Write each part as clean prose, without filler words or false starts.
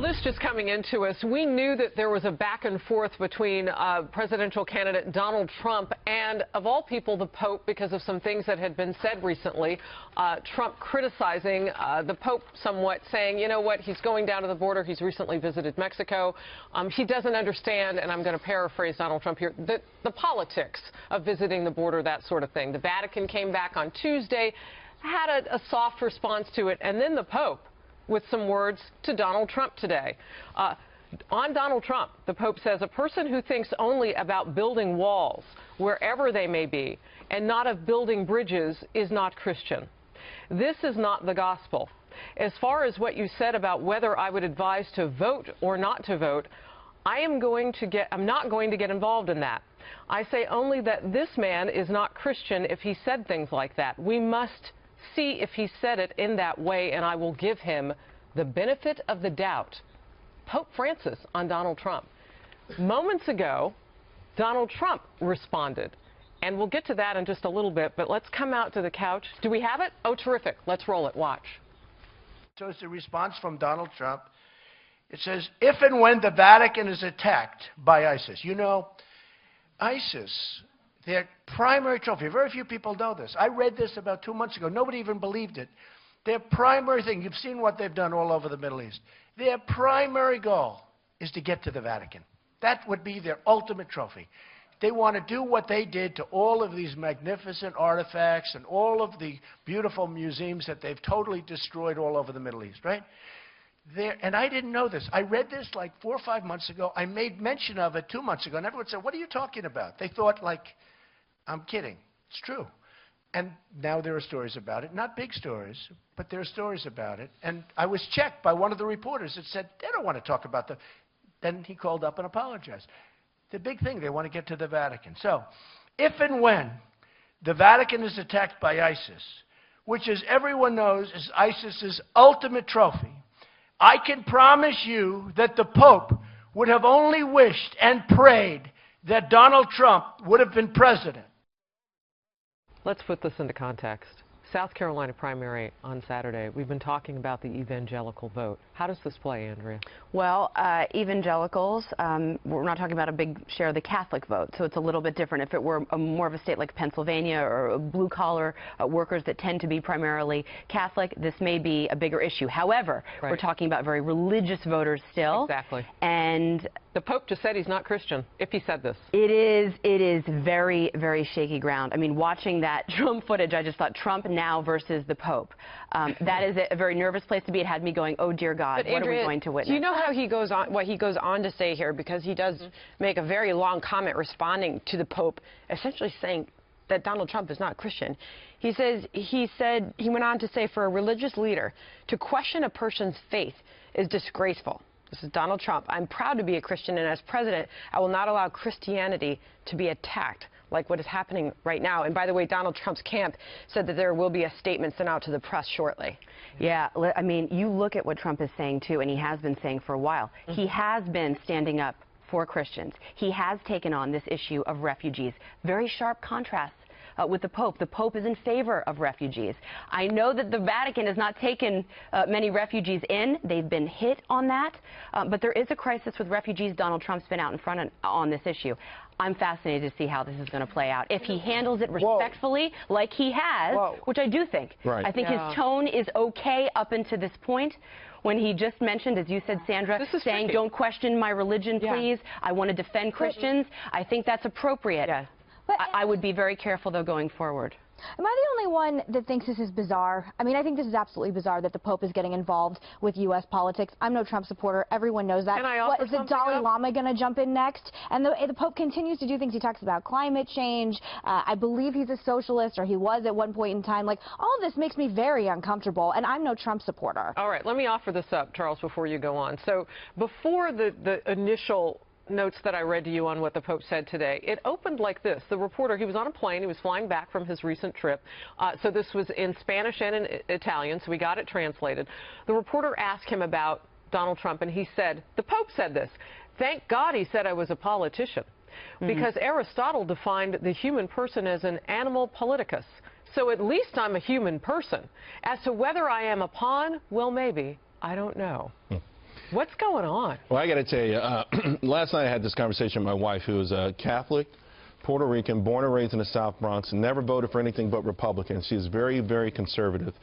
this just coming into us, we knew that there was a back and forth between presidential candidate Donald Trump and, of all people, the Pope because of some things that had been said recently. Trump criticizing the Pope somewhat, saying, you know what, he's going down to the border. He's recently visited Mexico. He doesn't understand, and I'm going to paraphrase Donald Trump here, the politics of visiting the border, that sort of thing. The Vatican came back on Tuesday, had a soft response to it, and then the Pope with some words to Donald Trump today. On Donald Trump, the Pope says, a person who thinks only about building walls, wherever they may be, and not of building bridges is not Christian. This is not the gospel. As far as what you said about whether I would advise to vote or not to vote, I'm not going to get involved in that. I say only that this man is not Christian if he said things like that. We must see if he said it in that way, and I will give him the benefit of the doubt. Pope Francis on Donald Trump. Moments ago, Donald Trump responded, and we'll get to that in just a little bit, but let's come out to the couch. Do we have it? Oh, terrific. Let's roll it. Watch. So it's a response from Donald Trump. It says, if and when the Vatican is attacked by ISIS. You know, ISIS, their primary trophy, very few people know this. I read this about 2 months ago. Nobody even believed it. Their primary thing, you've seen what they've done all over the Middle East. Their primary goal is to get to the Vatican. That would be their ultimate trophy. They want to do what they did to all of these magnificent artifacts and all of the beautiful museums that they've totally destroyed all over the Middle East, right? And I didn't know this. I read this like 4 or 5 months ago. I made mention of it 2 months ago, and everyone said, what are you talking about? They thought, like, I'm kidding. It's true. And now there are stories about it. Not big stories, but there are stories about it. And I was checked by one of the reporters that said, they don't want to talk about the... Then he called up and apologized. The big thing, they want to get to the Vatican. So, if and when the Vatican is attacked by ISIS, which, as everyone knows, is ISIS's ultimate trophy, I can promise you that the Pope would have only wished and prayed that Donald Trump would have been president. Let's put this into context. South Carolina primary on Saturday. We've been talking about the evangelical vote. How does this play, Andrea? Well, evangelicals, we're not talking about a big share of the Catholic vote, so it's a little bit different. If it were more of a state like Pennsylvania or blue-collar workers that tend to be primarily Catholic, this may be a bigger issue. However, we're talking about very religious voters still. Exactly. And the Pope just said he's not Christian, if he said this. It is very, very shaky ground. I mean, watching that Trump footage, I just thought Trump now versus the Pope. That is a very nervous place to be. It had me going, oh, dear God, what are we going to witness? Do you know how he goes on, what he goes on to say here? Because he does make a very long comment responding to the Pope, essentially saying that Donald Trump is not Christian. He went on to say, for a religious leader to question a person's faith is disgraceful. This is Donald Trump. I'm proud to be a Christian, and as president, I will not allow Christianity to be attacked like what is happening right now. And by the way, Donald Trump's camp said that there will be a statement sent out to the press shortly. Yeah, I mean, you look at what Trump is saying, too, and he has been saying for a while. He has been standing up for Christians. He has taken on this issue of refugees. Very sharp contrasts. With the Pope. The Pope is in favor of refugees. I know that the Vatican has not taken many refugees in. They've been hit on that. But there is a crisis with refugees. Donald Trump's been out in front on this issue. I'm fascinated to see how this is going to play out. If he handles it respectfully, like he has, which I do think. I think his tone is okay up until this point. When he just mentioned, as you said, Sandra, saying, don't question my religion, please. I want to defend Christians. I think that's appropriate. But I would be very careful, though, going forward. Am I the only one that thinks this is bizarre? I mean, I think this is absolutely bizarre that the Pope is getting involved with U.S. politics. I'm no Trump supporter. Everyone knows that. What, is the Dalai Lama going to jump in next? And the Pope continues to do things. He talks about climate change. I believe he's a socialist, or he was at one point in time. Like, all of this makes me very uncomfortable, and I'm no Trump supporter. All right, let me offer this up, Charles, before you go on. So before the initial notes that I read to you on what the Pope said today, it opened like this. The reporter, he was on a plane, he was flying back from his recent trip, so this was in Spanish and in Italian, so we got it translated. The reporter asked him about Donald Trump, and he said, the Pope said this, thank God he said I was a politician, because Aristotle defined the human person as an animal politicus, so at least I'm a human person. As to whether I am a pawn, well, maybe, I don't know. What's going on? Well, I got to tell you, last night I had this conversation with my wife, who is a Catholic, Puerto Rican, born and raised in the South Bronx, and never voted for anything but Republicans. She is very, very conservative.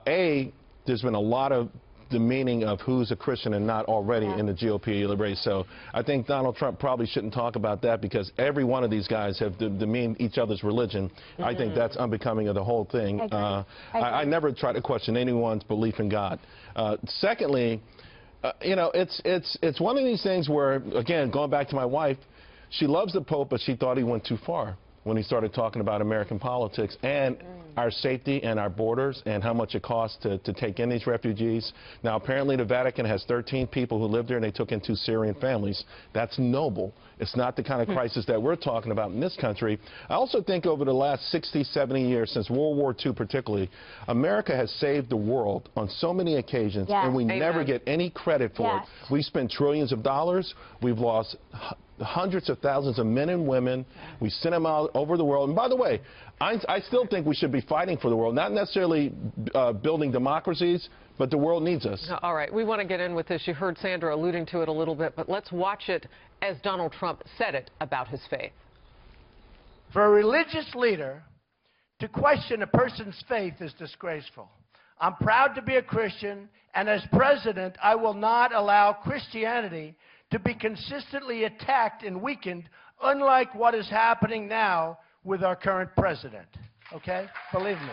There's been a lot of demeaning of who's a Christian and not already in the GOP race. So I think Donald Trump probably shouldn't talk about that, because every one of these guys have demeaned each other's religion. I think that's unbecoming of the whole thing. I never try to question anyone's belief in God. Secondly, you know, it's one of these things where, again, going back to my wife, she loves the Pope, but she thought he went too far when he started talking about American politics and our safety and our borders and how much it costs to take in these refugees. Now, apparently the Vatican has 13 people who live there, and they took in 2 Syrian families. That's noble. It's not the kind of crisis that we're talking about in this country. I also think over the last 60, 70 years, since World War II particularly, America has saved the world on so many occasions, and we never get any credit for it. We spend trillions of dollars. We've lost hundreds of thousands of men and women. We sent them out over the world. And by the way, I still think we should be fighting for the world, not necessarily building democracies, but the world needs us. All right, we want to get in with this. You heard Sandra alluding to it a little bit, but let's watch it as Donald Trump said it about his faith. For a religious leader to question a person's faith is disgraceful. I'm proud to be a Christian, and as president, I will not allow Christianity to be consistently attacked and weakened, unlike what is happening now with our current president. Okay? Believe me.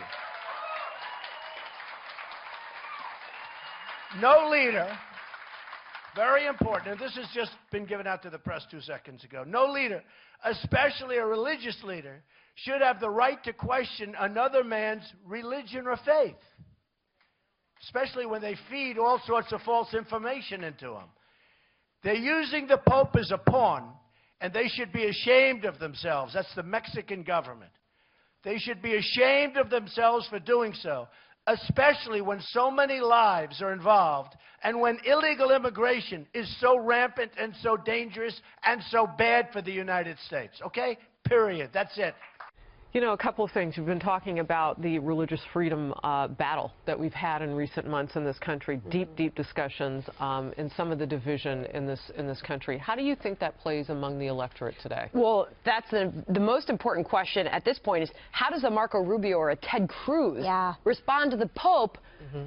No leader, very important, and this has just been given out to the press 2 seconds ago, no leader, especially a religious leader, should have the right to question another man's religion or faith, especially when they feed all sorts of false information into them. They're using the Pope as a pawn, and they should be ashamed of themselves. That's the Mexican government. They should be ashamed of themselves for doing so, especially when so many lives are involved and when illegal immigration is so rampant and so dangerous and so bad for the United States. Okay? Period. That's it. You know, a couple of things. You've been talking about the religious freedom battle that we've had in recent months in this country. Deep discussions in some of the division in this country. How do you think that plays among the electorate today? Well, that's the most important question at this point is how does a Marco Rubio or a Ted Cruz respond to the Pope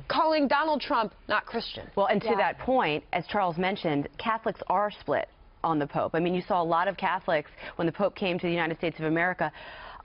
calling Donald Trump not Christian? Well, and to that point, as Charles mentioned, Catholics are split on the Pope. I mean, you saw a lot of Catholics when the Pope came to the United States of America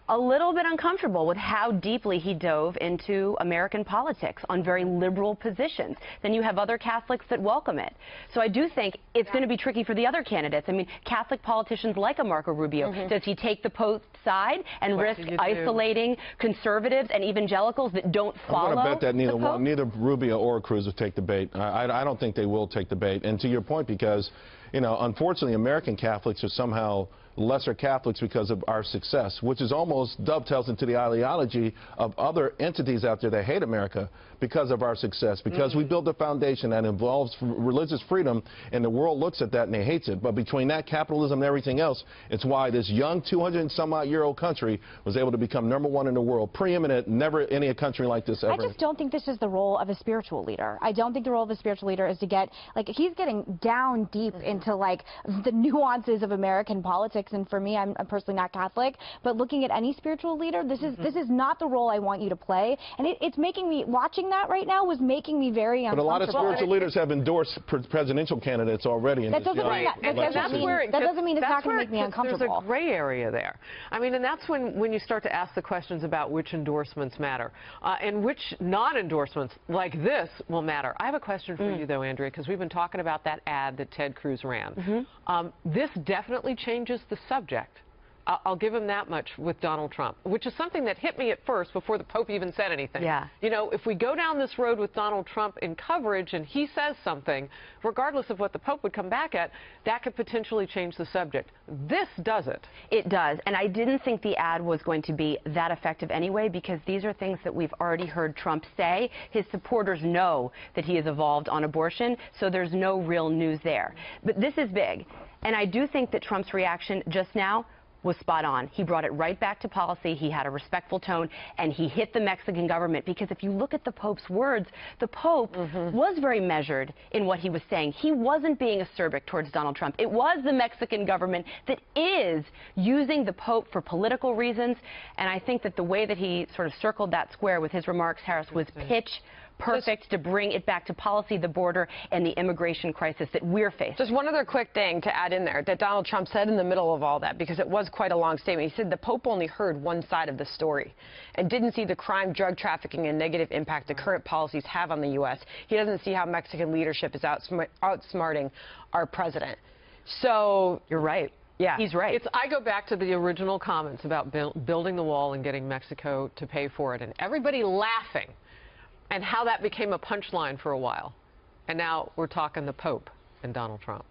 a little bit uncomfortable with how deeply he dove into American politics on very liberal positions. Then you have other Catholics that welcome it. So I do think it's going to be tricky for the other candidates. I mean, Catholic politicians like a Marco Rubio, does he take the Pope's side and risk isolating conservatives and evangelicals that don't follow? I'm going to bet that neither Rubio or Cruz will take the bait. I don't think they will take the bait. And to your point, because, you know, unfortunately, American Catholics are somehow lesser Catholics because of our success, which is almost dovetails into the ideology of other entities out there that hate America because of our success, because we built a foundation that involves religious freedom, and the world looks at that and they hate it. But between that, capitalism, and everything else, it's why this young 200-and-some-odd-year-old country was able to become #1 in the world, preeminent, never any country like this ever. I just don't think this is the role of a spiritual leader. I don't think the role of a spiritual leader is to get, like, he's getting down deep into, like, the nuances of American politics. And for me, I'm personally not Catholic, but looking at any spiritual leader, this is not the role I want you to play. And it's making me, watching that right now was making me very uncomfortable. But a lot of spiritual leaders have endorsed presidential candidates already. That doesn't mean it's not going to make me uncomfortable. There's a gray area there. I mean, and that's when you start to ask the questions about which endorsements matter and which non-endorsements like this will matter. I have a question for you, though, Andrea, because we've been talking about that ad that Ted Cruz ran. This definitely changes the subject. I'll give him that much with Donald Trump, which is something that hit me at first before the Pope even said anything. You know, if we go down this road with Donald Trump in coverage and he says something, regardless of what the Pope would come back at, that could potentially change the subject. This does it. It does. And I didn't think the ad was going to be that effective anyway, because these are things that we've already heard Trump say. His supporters know that he has evolved on abortion, so there's no real news there. But this is big. And I do think that Trump's reaction just now was spot on. He brought it right back to policy. He had a respectful tone, and he hit the Mexican government, because if you look at the Pope's words, the Pope was very measured in what he was saying. He wasn't being acerbic towards Donald Trump. It was the Mexican government that is using the Pope for political reasons, and I think that the way that he sort of circled that square with his remarks, Harris, was pitch perfect to bring it back to policy, the border, and the immigration crisis that we're facing. Just one other quick thing to add in there that Donald Trump said in the middle of all that, because it was quite a long statement. He said the Pope only heard one side of the story and didn't see the crime, drug trafficking, and negative impact the current policies have on the U.S. He doesn't see how Mexican leadership is outsmarting our president. So you're right. Yeah, he's right. I go back to the original comments about building the wall and getting Mexico to pay for it, and everybody laughing, and how that became a punchline for a while. And now we're talking the Pope and Donald Trump.